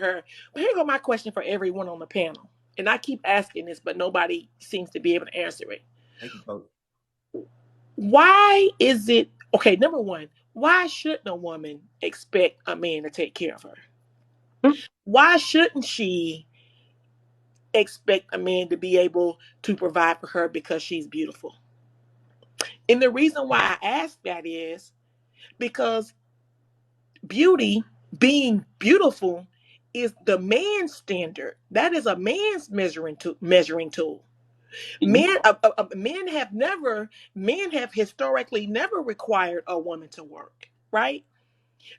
her. But here go my question for everyone on the panel. And I keep asking this, but nobody seems to be able to answer it. Thank you, coach. Why is it okay? Number one, why shouldn't a woman expect a man to take care of her? Why shouldn't she expect a man to be able to provide for her because she's beautiful? And the reason why I ask that is because beauty, being beautiful, is the man's standard. That is a man's measuring tool. Men have historically never required a woman to work, right?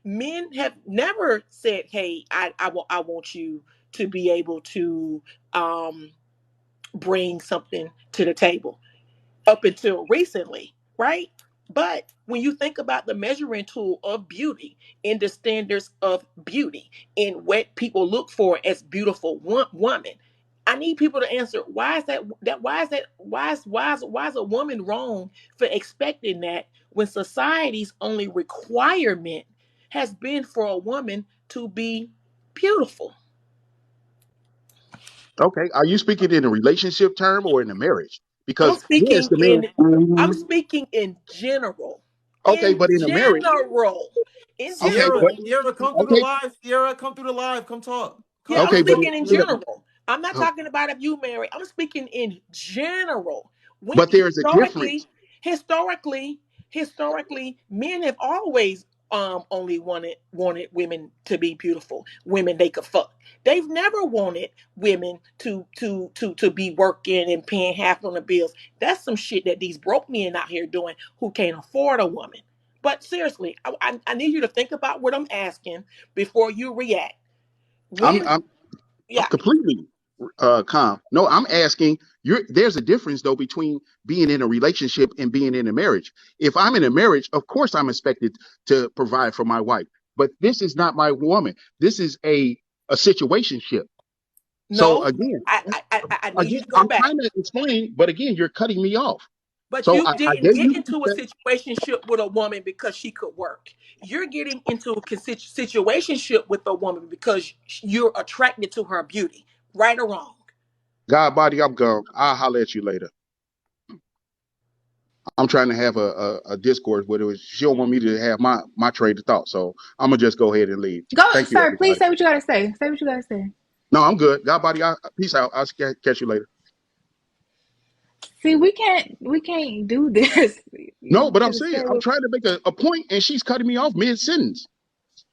Men have never said, "Hey, I want you to be able to um, bring something to the table." Up until recently, right? But when you think about the measuring tool of beauty and the standards of beauty and what people look for as beautiful woman, I need people to answer why is why is a woman wrong for expecting that when society's only requirement has been for a woman to be beautiful? Okay. Are you speaking in a relationship term or in a marriage? I'm Because yes, speaking the in I'm man. speaking in general. Okay, In but in a marriage. general. In Okay, Sierra, but general. Sierra, come through the okay, live. Sierra, come through the live. Come talk. Yeah, Come I'm okay, but speaking in in general. I'm not a, talking about if you marry. I'm speaking in general. When but there is a difference. historically, historically, men have always only wanted women to be beautiful, women they could fuck. They've never wanted women to be working and paying half on the bills. That's some shit that these broke men out here doing who can't afford a woman. But seriously, I need you to think about what I'm asking before you react. I'm When I'm I'm yeah, completely calm. No, I'm asking. There's a difference though between being in a relationship and being in a marriage. If I'm in a marriage, of course I'm expected to provide for my wife. But this is not my woman. This is a situationship. So no, again, I need you to go I'm back. trying to explain, but again, you're cutting me off. But So you I didn't gave get you into a situationship with a woman because she could work. You're getting into a situationship with a woman because you're attracted to her beauty, right or wrong. God body. I'm gone. I'll holler at you later. I'm trying to have a discourse with her. She don't want me to have my train of thought. So I'm gonna just go ahead and leave. Go, Thank you, sir. Please everybody. say what you gotta say. Say what you gotta say. No, I'm good. God body. Peace out. Catch you later. See, we can't do this. No, You but I'm gotta saying stay I'm with. trying to make a point, and she's cutting me off mid sentence.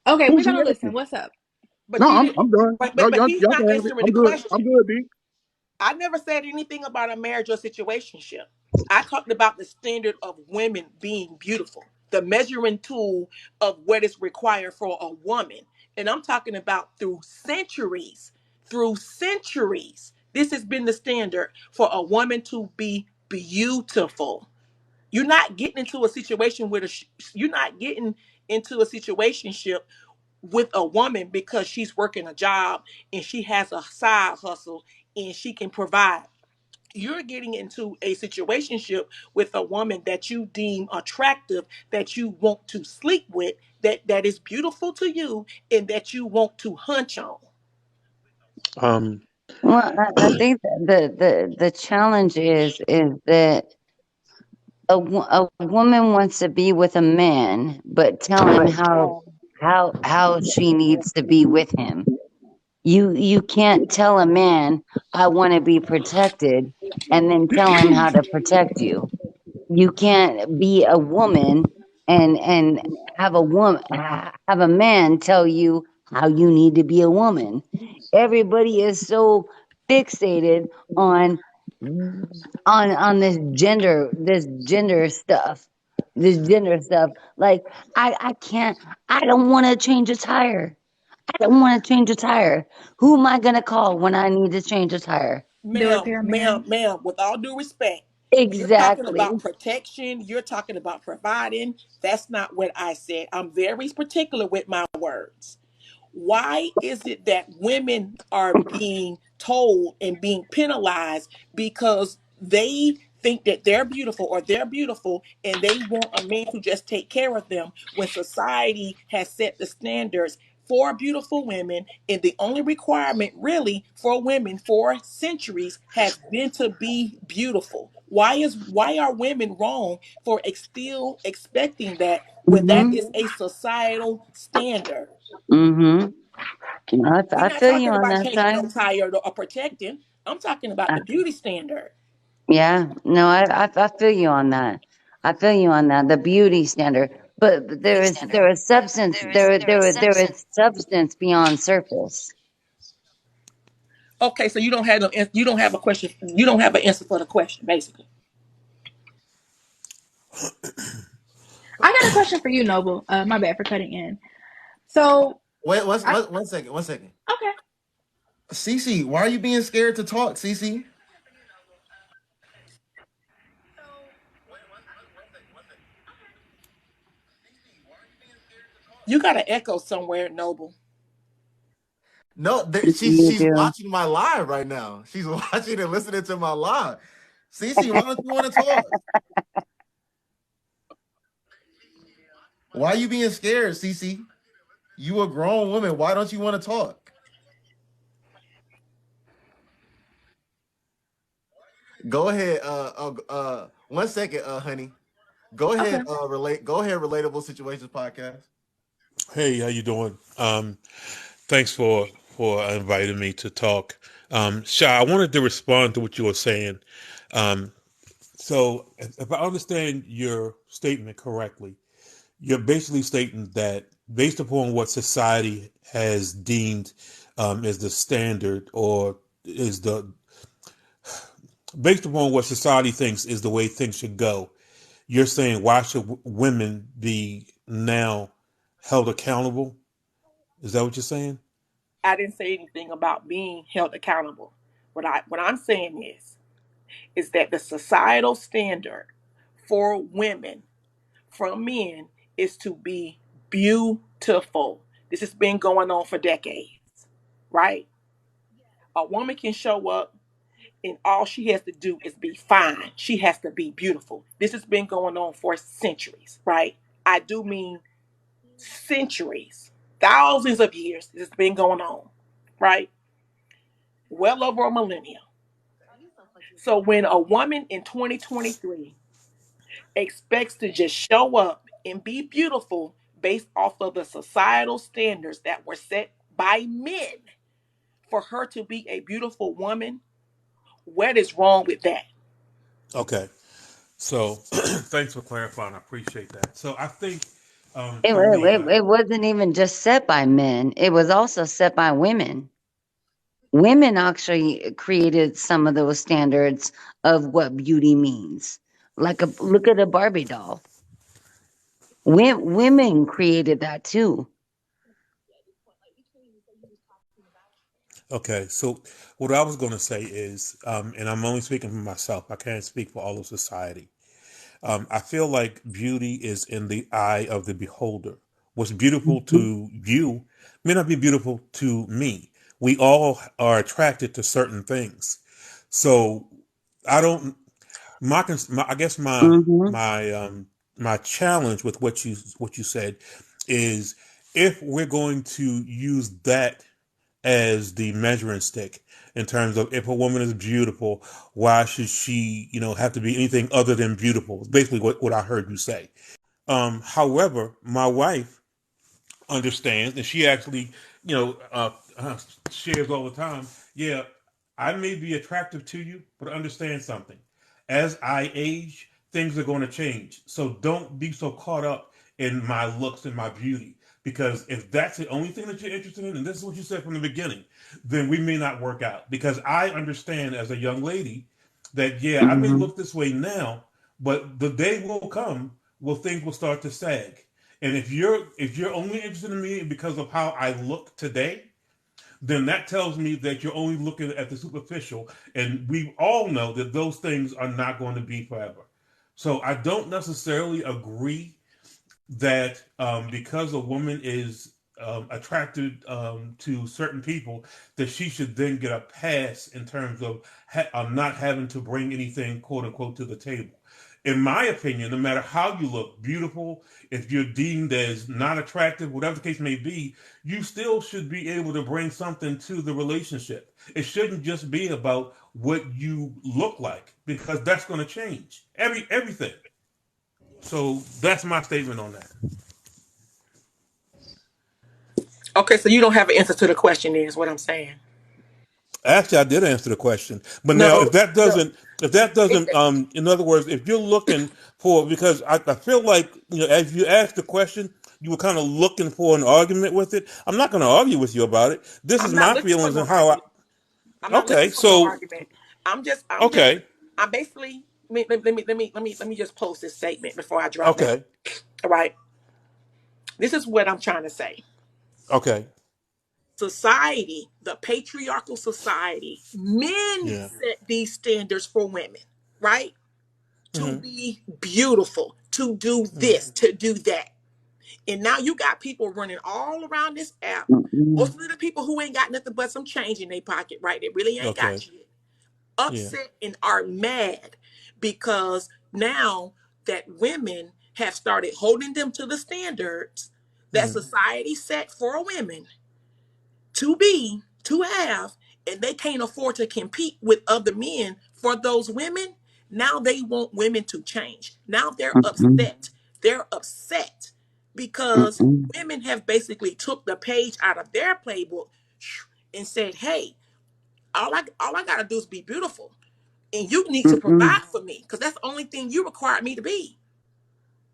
Okay, we're Who's gonna listen. reacting? What's up? But No, you I'm didn't. done. No, But y'all he's y'all not can have it. answering the I'm good. I'm question. good, B. I never said anything about a marriage or situationship. I talked about the standard of women being beautiful, the measuring tool of what is required for a woman. And I'm talking about through centuries. Through centuries, this has been the standard for a woman to be beautiful. You're not getting into a situation with you're not getting into a situationship with a woman because she's working a job and she has a side hustle and she can provide. You're getting into a situationship with a woman that you deem attractive, that you want to sleep with, that is beautiful to you, and that you want to hunch on. Um, Well, I think that the challenge is that a woman wants to be with a man, but tell him how she needs to be with him. You can't tell a man I want to be protected and then tell him how to protect you. You can't be a woman and have a man tell you how you need to be a woman. Everybody is so fixated on this gender stuff. Like I can't. I don't want to change a tire. I don't want to change a tire. Who am I gonna call when I need to change a tire? The Ma'am, repairman. with all due respect, you're talking Exactly. about protection, you're talking about providing. That's not what I said. I'm very particular with my words. Why is it that women are being told and being penalized because they think that they're beautiful or they're beautiful and they want a man to just take care of them when society has set the standards for beautiful women, and the only requirement really for women for centuries has been to be beautiful. Why are women wrong for still expecting that when that Mm-hmm. is a societal standard? Mm-hmm. We're I not feel you talking on about that changing no side. tire or protecting. I'm talking about Uh, the beauty standard. yeah. No, I feel you on that. I feel you on that. The beauty standard. But there is substance there is substance beyond surface. Okay, so you don't have a question. You don't have an answer for the question, basically. I got a question for you, Noble. My bad for cutting in. So, Wait, I one second, one second. okay. Cece, why are you being scared to talk, Cece? You got an echo somewhere, Noble. No, You she's do. watching my live right now. She's watching and listening to my live. Cece, why don't you want to talk? Why are you being scared, Cece? You a grown woman. Why don't you want to talk? Go ahead. One second, honey. Go Okay. ahead. Go ahead. Relatable Situations podcast. Hey, how you doing? Thanks for inviting me to talk. Sha, I wanted to respond to what you were saying. Um, so, if I understand your statement correctly, you're basically stating that based upon what society has deemed as the standard, or is the based upon what society thinks is the way things should go, you're saying why should women be now held accountable? Is that what you're saying? I didn't say anything about being held accountable. What I'm saying is that the societal standard for women from men is to be beautiful. This has been going on for decades, right? A woman can show up and all she has to do is be fine. She has to be beautiful. This has been going on for centuries, right? I do mean centuries, thousands of years. This has been going on, right? Well over a millennia. So when a woman in 2023 expects to just show up and be beautiful based off of the societal standards that were set by men for her to be a beautiful woman, what is wrong with that? Okay. So thanks for clarifying. I appreciate that. So I think It, for me, it wasn't even just set by men. It was also set by women. Women actually created some of those standards of what beauty means. Like a look at a Barbie doll. Women created that too. okay. So what I was going to say is, and I'm only speaking for myself. I can't speak for all of society. I feel like beauty is in the eye of the beholder. What's beautiful to you may not be beautiful to me. We all are attracted to certain things. So I don't. I guess Mm-hmm. my challenge with what you said is, if we're going to use that as the measuring stick in terms of if a woman is beautiful, why should she, have to be anything other than beautiful? It's basically what I heard you say. However, my wife understands, and she actually, shares all the time. Yeah, I may be attractive to you, but understand something. As I age, things are going to change. So don't be so caught up in my looks and my beauty. Because if that's the only thing that you're interested in, and this is what you said from the beginning, then we may not work out. Because I understand as a young lady that, yeah, I may Mm-hmm. look this way now, but the day will come where things will start to sag. And if you're only interested in me because of how I look today, then that tells me that you're only looking at the superficial. And we all know that those things are not going to be forever. So I don't necessarily agree that because a woman is attracted to certain people, that she should then get a pass in terms of not having to bring anything, quote unquote, to the table. in my opinion, no matter how you look, beautiful, if you're deemed as not attractive, whatever the case may be, you still should be able to bring something to the relationship. It shouldn't just be about what you look like, because that's going to change everything. So that's my statement on that. Okay, so you don't have an answer to the question, is what I'm saying. Actually, I did answer the question, but now No, no. if that doesn't, It, in other words, if you're looking for, because I feel like, as you asked the question, you were kind of looking for an argument with it. I'm not going to argue with you about it. This is I'm not my looking for feelings no and how I. argument. I'm not looking Okay, for no so argument. I'm just, okay, I basically, let me just post this statement before I drop down. okay, All right. This is what I'm trying to say. okay, Society, the patriarchal society, men yeah, set these standards for women, right? To hmm, be beautiful, to do hmm, this, to do that. And now you got people running all around this app. Mm-mm. Most of the people who ain't got nothing but some change in their pocket, right? They really ain't got okay, shit. yeah, Upset and are mad because now that women have started holding them to the standards that hmm, society set for women to be, to have, and they can't afford to compete with other men for those women. Now they want women to change. Now they're Mm-mm. upset. They're upset because Mm-mm. women have basically took the page out of their playbook and said, "Hey, all I gotta do is be beautiful, and you need to Mm-mm. provide for me because that's the only thing you require me to be."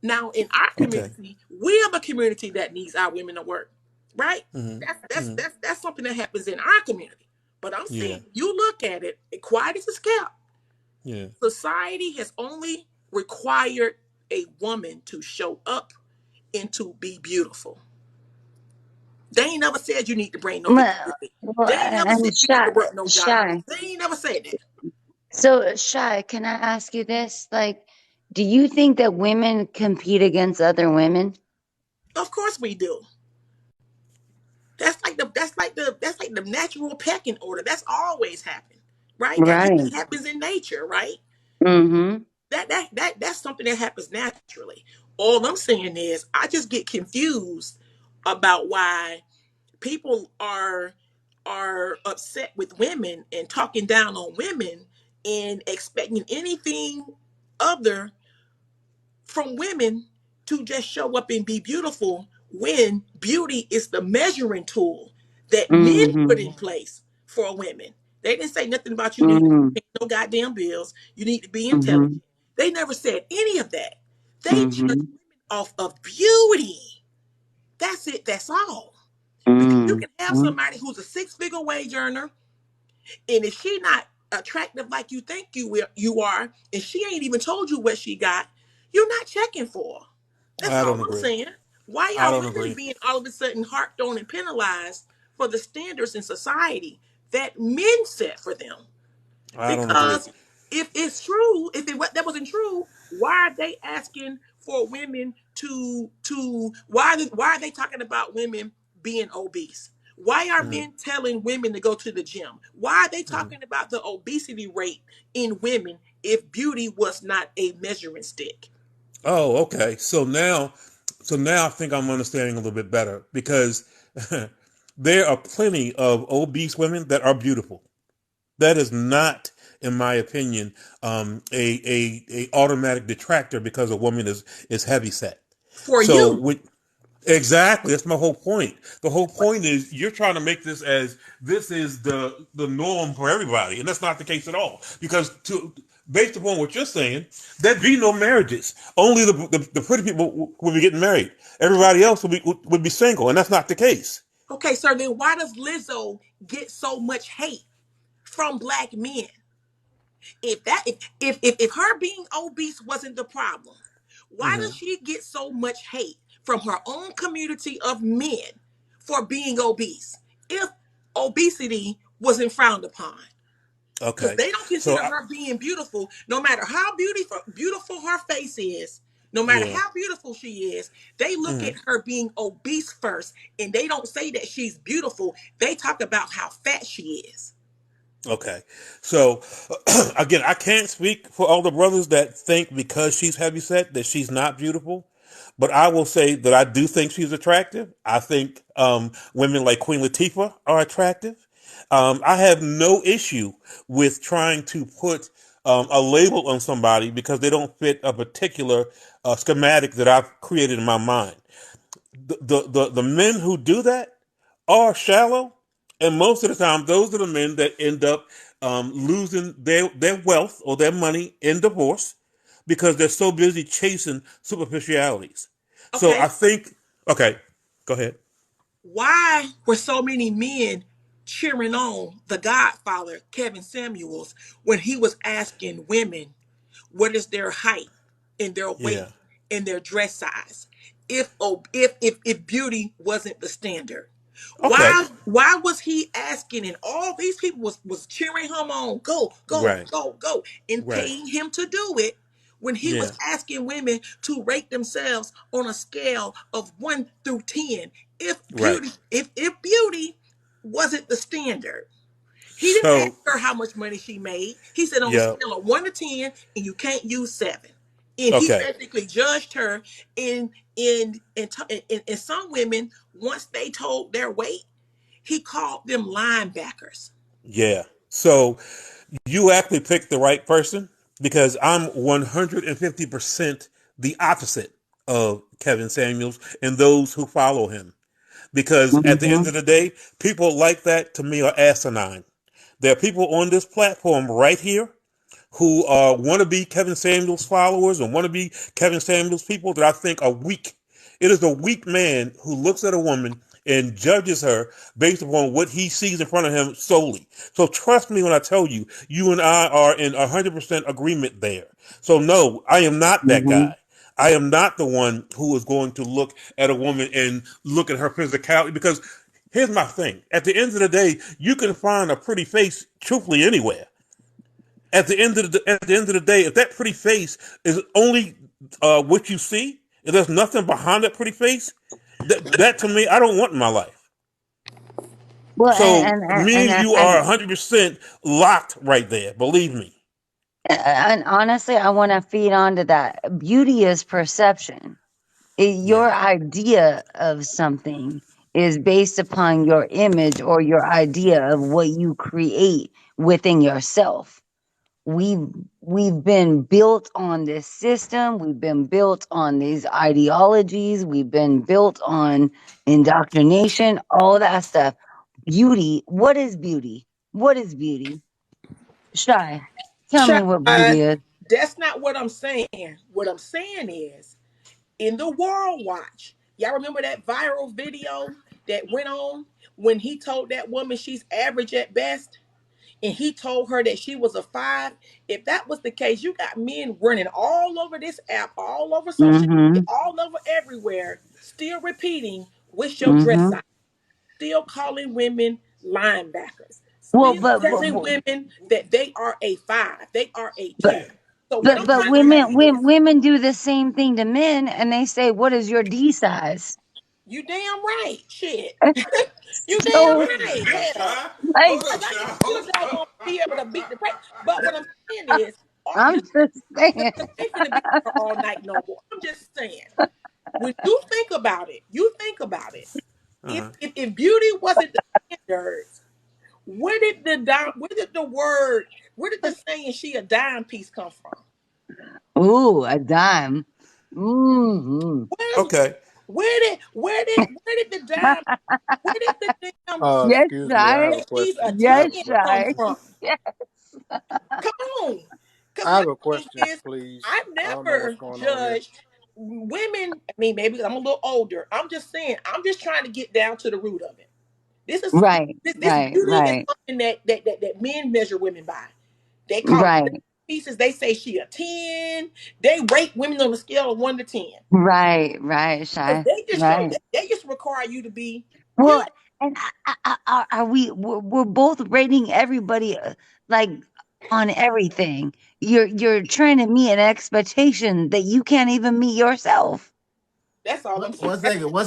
Now, in our okay, community, we're the community that needs our women to work, right? hmm, hmm, That's something that happens in our community. But I'm yeah, saying, you look at it, quiet as it's kept. yeah. Society has only required a woman to show up and to be beautiful. They ain't never said you need to bring no Well, visibility. well, They ain't never said and you need shy, to work no jobs. shy. They ain't never said that. So, shy, can I ask you this? Like, do you think that women compete against other women? Of course we do. That's like the natural pecking order. That's always happened, right? That even Right. happens in nature, right? Mm-hmm. That's something that happens naturally. All I'm saying is I just get confused about why people are upset with women and talking down on women and expecting anything other from women to just show up and be beautiful when beauty is the measuring tool that men put Mm-hmm. in place for women. They didn't say nothing about you need to Mm-hmm. pay no goddamn bills. You need to be Mm-hmm. intelligent. They never said any of that. They judged Mm-hmm. women off of beauty. That's it. That's all. Because you can have Mm-hmm. somebody who's a six-figure wage earner, and if she not attractive like you think you are, and she ain't even told you what she got, you're not checking for her. That's I all don't I'm agree. saying. Why I are don't women agree. being all of a sudden harped on and penalized for the standards in society that men set for them? I don't agree. Because if it's true, if that wasn't true, why are they asking for women to why are they talking about women being obese? Why are Hmm, men telling women to go to the gym? Why are they hmm. talking about the obesity rate in women if beauty was not a measuring stick? Oh, okay. So now I think I'm understanding a little bit better, because there are plenty of obese women that are beautiful. That is not, in my opinion, a automatic detractor because a woman is heavy set. For So you. with exactly, that's my whole point. The whole point is you're trying to make this as this is the norm for everybody, and that's not the case at all. Because based upon what you're saying, there'd be no marriages. Only the pretty people would be getting married. Everybody else would be single, and that's not the case. Okay, sir, then why does Lizzo get so much hate from black men? If her being obese wasn't the problem, why Hmm. does she get so much hate from her own community of men for being obese if obesity wasn't frowned upon? Because Okay, they don't so consider her being beautiful, no matter how beautiful her face is, no matter yeah. how beautiful she is. They look Hmm. at her being obese first, and they don't say that she's beautiful. They talk about how fat she is. Okay. So again, I can't speak for all the brothers that think because she's heavyset that she's not beautiful. But I will say that I do think she's attractive. I think women like Queen Latifah are attractive. I have no issue with trying to put a label on somebody because they don't fit a particular schematic that I've created in my mind. The men who do that are shallow, and most of the time, those are the men that end up losing their wealth or their money in divorce because they're so busy chasing superficialities. So Okay. I think, okay, go ahead. Why were so many men cheering on the Godfather, Kevin Samuels, when he was asking women what is their height and their weight Yeah. and their dress size? If beauty wasn't the standard. Okay. Why was he asking and all these people was cheering him on, go, go, Right. go, go, and Right. paying him to do it when he Yeah. was asking women to rate themselves on a scale of 1 through 10 Right. if beauty wasn't the standard. He didn't ask So, her how much money she made. He said on a yeah. scale of 1 to 10, and you can't use seven. And he Okay. basically judged her in some women, once they told their weight, he called them linebackers. Yeah. So you actually picked the right person because I'm 150% the opposite of Kevin Samuels and those who follow him. Because at the end Mm-hmm. of the day, people like that to me are asinine. There are people on this platform right here who want to be Kevin Samuels followers and want to be Kevin Samuels people that I think are weak. It is a weak man who looks at a woman and judges her based upon what he sees in front of him solely. So trust me when I tell you, you and I are in 100% agreement there. So no, I am not that Mm-hmm. guy. I am not the one who is going to look at a woman and look at her physicality because here's my thing. At the end of the day, you can find a pretty face truthfully anywhere. At the end of the day, if that pretty face is only what you see, if there's nothing behind that pretty face, that to me, I don't want in my life. Well, So me and you are 100% locked right there. Believe me. and honestly, I want to feed on to that. Beauty is perception. Yeah. Your idea of something is based upon your image or your idea of what you create within yourself. We've we've been built on this system. We've been built on these ideologies. We've been built on indoctrination, all that stuff. Beauty. What is beauty? What is beauty? Shy. Tell me Child, what beauty is. that's not what I'm saying. What I'm saying is in the World Watch. Y'all remember that viral video that went on when he told that woman she's average at best? And he told her that she was a five. If that was the case, you got men running all over this app, all over social media, Mm-hmm. all over everywhere, still repeating, what's your dress Mm-hmm. size? Still calling women linebackers, Well, still telling women that they are a five, they are a but two. So what but I'm but trying to women say is, women do the same thing to men, and they say, "What is your D size?" you damn right, shit. You damn So Wait a minute right, now, hell. Shy. like, Hold up, Because I Shy. need you Hold to doggone be able to beat the press. But what I'm saying is, I'm just saying. ain't finna be here all night no more. I'm just saying. When you think about it, Uh-huh. If beauty wasn't the standards, where did the saying she a dime piece come from? Ooh, a dime. Mm-hmm. Where's Okay. where did the dime where did the damn Yes, Excuse me, I have shy. a that she's question. a I 10 have Yes, a come question. shy. from? Yeah. Come on. Because I my have a thing question, is, please. I I don't know what's never going on here. judged women. I mean, maybe 'cause I'm a little older. I'm just saying, I'm just trying to get down to the root of it. This is Right, this right, beauty is right, something that men measure women by. They call it right, pieces. They say she a 10. They rate women on a scale of 1 to 10. right, right, Because shy. they just show Right. they just require you to be Well, beautiful. and are we? We're both rating everybody like on everything. You're trying to meet an expectation that you can't even meet yourself. That's all I'm saying. One second. One